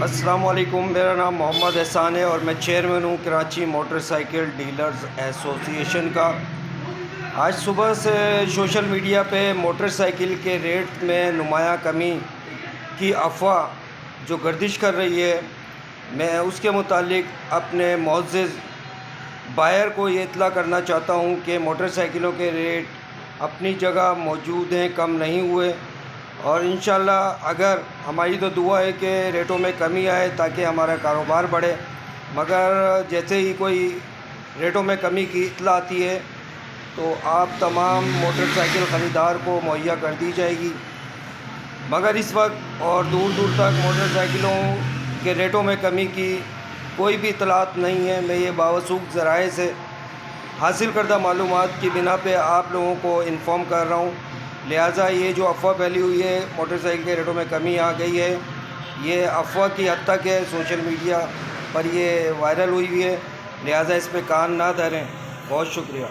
السلام علیکم، میرا نام محمد احسان ہے اور میں چیئرمین ہوں کراچی موٹر سائیکل ڈیلرز ایسوسی ایشن کا۔ آج صبح سے سوشل میڈیا پہ موٹر سائیکل کے ریٹ میں نمایاں کمی کی افواہ جو گردش کر رہی ہے، میں اس کے متعلق اپنے معزز بائر کو یہ اطلاع کرنا چاہتا ہوں کہ موٹر سائیکلوں کے ریٹ اپنی جگہ موجود ہیں، کم نہیں ہوئے، اور انشاءاللہ اگر ہماری تو دعا ہے کہ ریٹوں میں کمی آئے تاکہ ہمارا کاروبار بڑھے، مگر جیسے ہی کوئی ریٹوں میں کمی کی اطلاع آتی ہے تو آپ تمام موٹر سائیکل خریدار کو مہیا کر دی جائے گی۔ مگر اس وقت اور دور دور تک موٹر سائیکلوں کے ریٹوں میں کمی کی کوئی بھی اطلاعات نہیں ہے۔ میں یہ باوثوق ذرائع سے حاصل کردہ معلومات کی بنا پہ آپ لوگوں کو انفارم کر رہا ہوں، لہٰذا یہ جو افواہ پھیلی ہوئی ہے موٹر سائیکل کے ریٹوں میں کمی آ گئی ہے، یہ افواہ کی حد تک ہے، سوشل میڈیا پر یہ وائرل ہوئی ہے، لہٰذا اس پہ کان نہ دھریں۔ بہت شکریہ۔